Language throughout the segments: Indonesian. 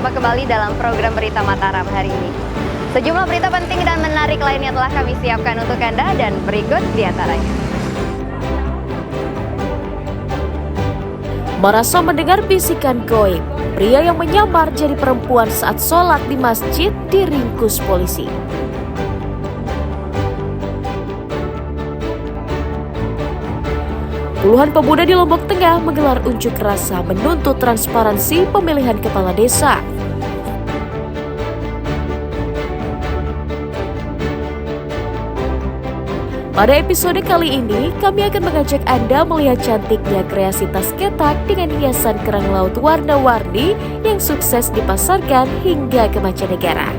berjumpa kembali dalam program Berita Mataram hari ini. Sejumlah berita penting dan menarik lainnya telah kami siapkan untuk Anda dan berikut diantaranya. Merasa mendengar bisikan goib, pria yang menyamar jadi perempuan saat sholat di masjid diringkus polisi. Puluhan pemuda di Lombok Tengah menggelar unjuk rasa menuntut transparansi pemilihan kepala desa. Pada episode kali ini, kami akan mengajak Anda melihat cantiknya kreasi tas ketak dengan hiasan kerang laut warna-warni yang sukses dipasarkan hingga ke mancanegara.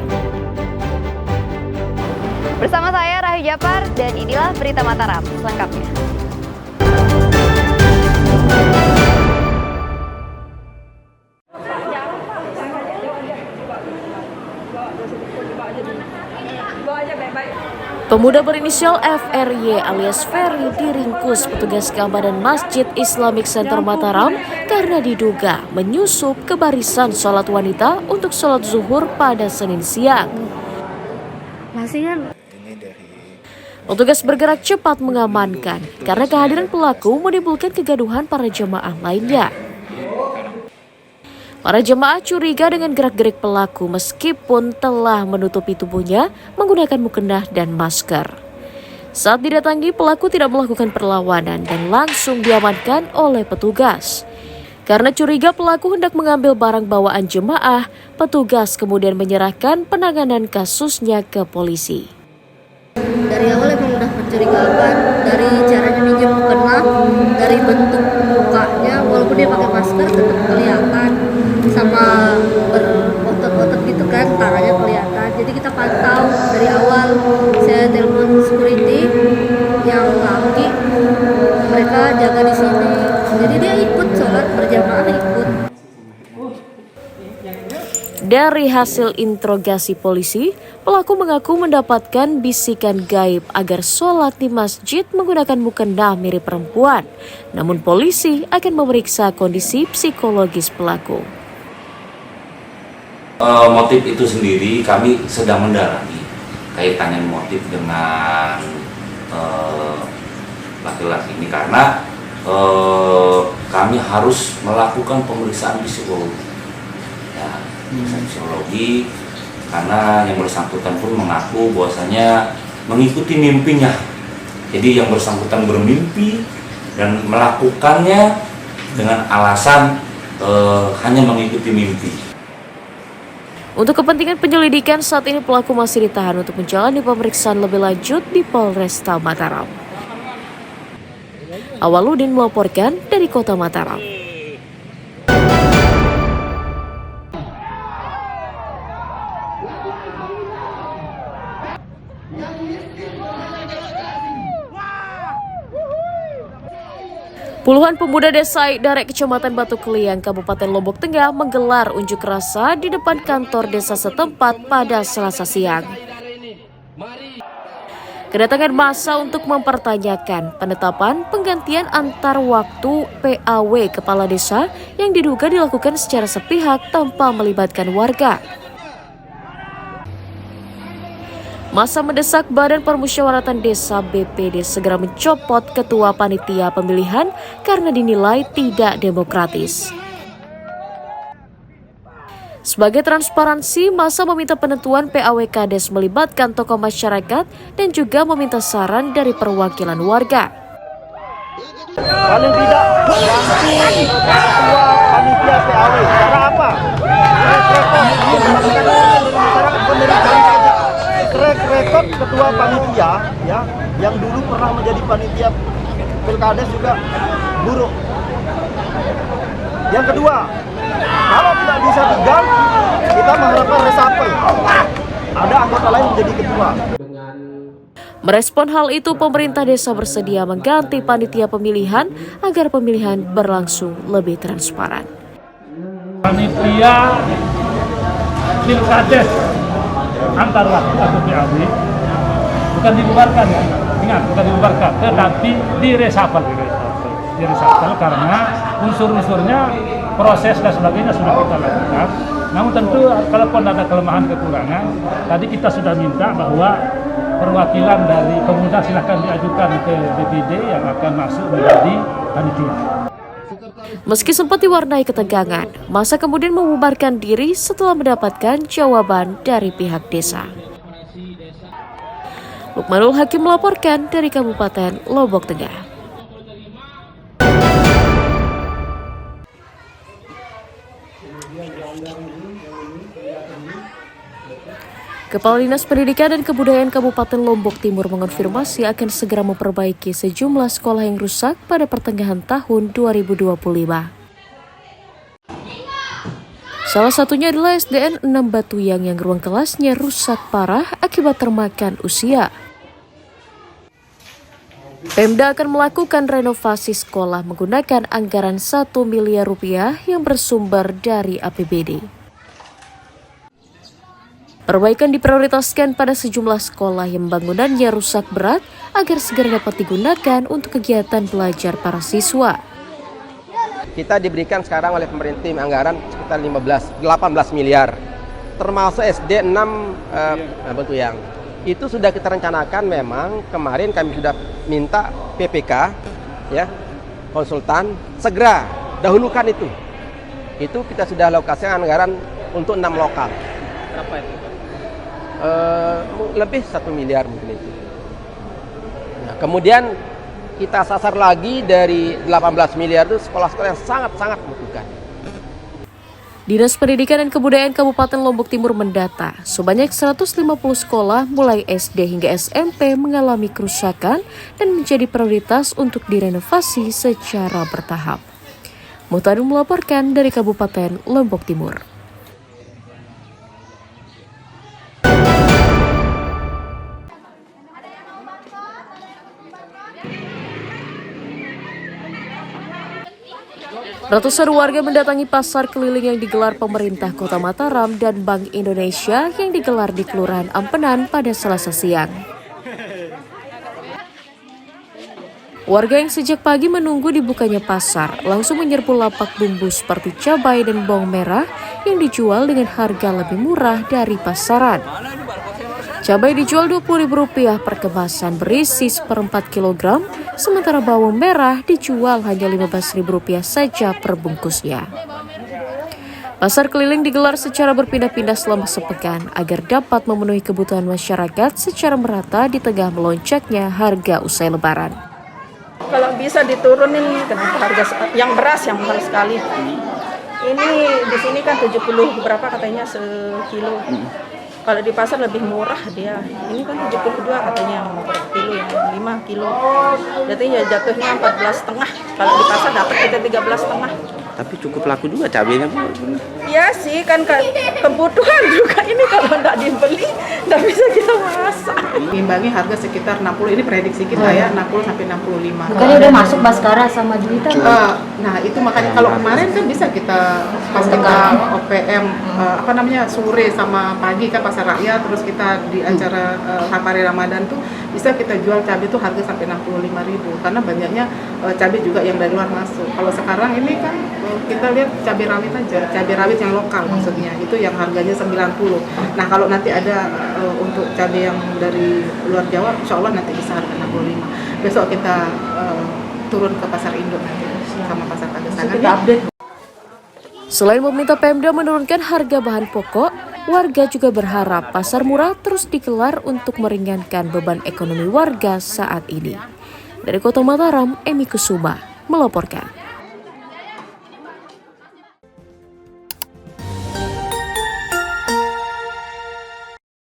Bersama saya Rahayu Japar dan inilah Berita Mataram selengkapnya. Pemuda berinisial FRY alias Ferry diringkus petugas keamanan Masjid Islamic Center Mataram karena diduga menyusup ke barisan sholat wanita untuk sholat zuhur pada Senin siang. Petugas bergerak cepat mengamankan karena kehadiran pelaku menimbulkan kegaduhan para jemaah lainnya. Para jemaah curiga dengan gerak-gerik pelaku meskipun telah menutupi tubuhnya menggunakan mukena dan masker. Saat didatangi, pelaku tidak melakukan perlawanan dan langsung diamankan oleh petugas. Karena curiga pelaku hendak mengambil barang bawaan jemaah, petugas kemudian menyerahkan penanganan kasusnya ke polisi. Dari awal emang udah mencurigakan, dari caranya minjem mukena, dari bentuk mukanya, walaupun dia pakai masker tetap kelihatan, sama berotot-otot gitu kan, tangannya kelihatan. Jadi kita pantau dari awal, saya telepon security yang laki, mereka jaga di sini. Jadi dia ikut sholat berjamaah ikut. Dari hasil interogasi polisi, pelaku mengaku mendapatkan bisikan gaib agar sholat di masjid menggunakan mukena mirip perempuan. Namun polisi akan memeriksa kondisi psikologis pelaku. Motif itu sendiri kami sedang mendalami kaitannya motif dengan laki-laki ini karena kami harus melakukan pemeriksaan psikologi. Psikologi karena yang bersangkutan pun mengaku bahwasanya mengikuti mimpinya. Jadi yang bersangkutan bermimpi dan melakukannya dengan alasan hanya mengikuti mimpi. Untuk kepentingan penyelidikan, saat ini pelaku masih ditahan untuk menjalani pemeriksaan lebih lanjut di Polresta Mataram. Awaludin melaporkan dari Kota Mataram. Puluhan pemuda desa Darek Kecamatan Batu Keliang, Kabupaten Lombok Tengah menggelar unjuk rasa di depan kantor desa setempat pada Selasa siang. Kedatangan massa untuk mempertanyakan penetapan penggantian antar waktu PAW kepala desa yang diduga dilakukan secara sepihak tanpa melibatkan warga. Massa mendesak Badan Permusyawaratan Desa BPD segera mencopot ketua panitia pemilihan karena dinilai tidak demokratis. Sebagai transparansi, massa meminta penentuan PAW Kades melibatkan tokoh masyarakat dan juga meminta saran dari perwakilan warga. Paling tidak ganti ketua panitia PAW. Cara apa? Rekod ketua panitia ya yang dulu pernah menjadi panitia Pilkades juga buruk. Yang kedua, kalau tidak bisa diganti, kita mengharapkan reshuffle. Ada anggota lain menjadi ketua. Merespon hal itu, pemerintah desa bersedia mengganti panitia pemilihan agar pemilihan berlangsung lebih transparan. Panitia Pilkades antar waktu atau PAW bukan dibubarkan ya, ingat bukan dibubarkan, tetapi direshuffle karena unsur-unsurnya proses dan sebagainya sudah kita lakukan. Namun tentu kalaupun ada kelemahan kekurangan, tadi kita sudah minta bahwa perwakilan dari pemuda silahkan diajukan ke DPD yang akan masuk menjadi panitia. Meski sempat diwarnai ketegangan, masa kemudian membubarkan diri setelah mendapatkan jawaban dari pihak desa. Lukmanul Hakim melaporkan dari Kabupaten Lombok Tengah. Kepala Dinas Pendidikan dan Kebudayaan Kabupaten Lombok Timur mengonfirmasi akan segera memperbaiki sejumlah sekolah yang rusak pada pertengahan tahun 2025. Salah satunya adalah SDN 6 Batuyang yang ruang kelasnya rusak parah akibat termakan usia. Pemda akan melakukan renovasi sekolah menggunakan anggaran 1 miliar rupiah yang bersumber dari APBD. Perbaikan diprioritaskan pada sejumlah sekolah yang bangunannya rusak berat agar segera dapat digunakan untuk kegiatan belajar para siswa. Kita diberikan sekarang oleh pemerintah anggaran sekitar 18 miliar, termasuk SD 6 Batuyang. Itu sudah kita rencanakan, memang kemarin kami sudah minta PPK, ya, konsultan, segera dahulukan itu. Itu kita sudah alokasikan anggaran untuk 6 lokal. Berapa itu? Lebih 1 miliar mungkin itu. Nah, kemudian kita sasar lagi dari 18 miliar itu sekolah-sekolah yang sangat-sangat membutuhkan. Dinas Pendidikan dan Kebudayaan Kabupaten Lombok Timur mendata sebanyak 150 sekolah mulai SD hingga SMP mengalami kerusakan dan menjadi prioritas untuk direnovasi secara bertahap. Muhtadum melaporkan dari Kabupaten Lombok Timur. Ratusan warga mendatangi pasar keliling yang digelar pemerintah Kota Mataram dan Bank Indonesia yang digelar di Kelurahan Ampenan pada Selasa siang. Warga yang sejak pagi menunggu dibukanya pasar langsung menyerbu lapak bumbu seperti cabai dan bawang merah yang dijual dengan harga lebih murah dari pasaran. Cabai dijual Rp20.000 per kemasan berisi 1/4 kg, sementara bawang merah dijual hanya Rp15.000 saja per bungkusnya. Pasar keliling digelar secara berpindah-pindah selama sepekan agar dapat memenuhi kebutuhan masyarakat secara merata di tengah melonjaknya harga usai Lebaran. Kalau bisa diturunin, kenapa harga yang beras yang mahal sekali. Ini di sini kan 70 berapa katanya sekilo. Kalau di pasar lebih murah dia. Ini kan 72 katanya per kilo, yang 5 kilo. Jadi ya jatuhnya 14,5. Kalau di pasar dapat kita 13,5. Tapi cukup laku juga cabenya, Bu. Ya sih, kan kebutuhan juga ini, kalau nggak dibeli nggak bisa kita masak. Imbangi harga sekitar 60, ini prediksi kita ya, 60 sampai 65. Bukannya udah masuk Baskara sama Juwita? Nah itu makanya kalau kemarin kan bisa kita pas kita OPM sore sama pagi kan pasar rakyat, terus kita di acara Hari Ramadan tuh bisa kita jual cabai itu harga sampai 65.000 karena banyaknya cabai juga yang dari luar masuk. Kalau sekarang ini kan kita lihat cabai rawit aja, cabai rawit yang lokal maksudnya, itu yang harganya 90. Nah kalau nanti ada untuk cabai yang dari luar Jawa, insya Allah nanti bisa harga 65. Besok kita turun ke pasar induk nanti sama pasar Pagesangan. Selain meminta Pemda menurunkan harga bahan pokok, warga juga berharap pasar murah terus digelar untuk meringankan beban ekonomi warga saat ini. Dari Kota Mataram, Emi Kusuma melaporkan.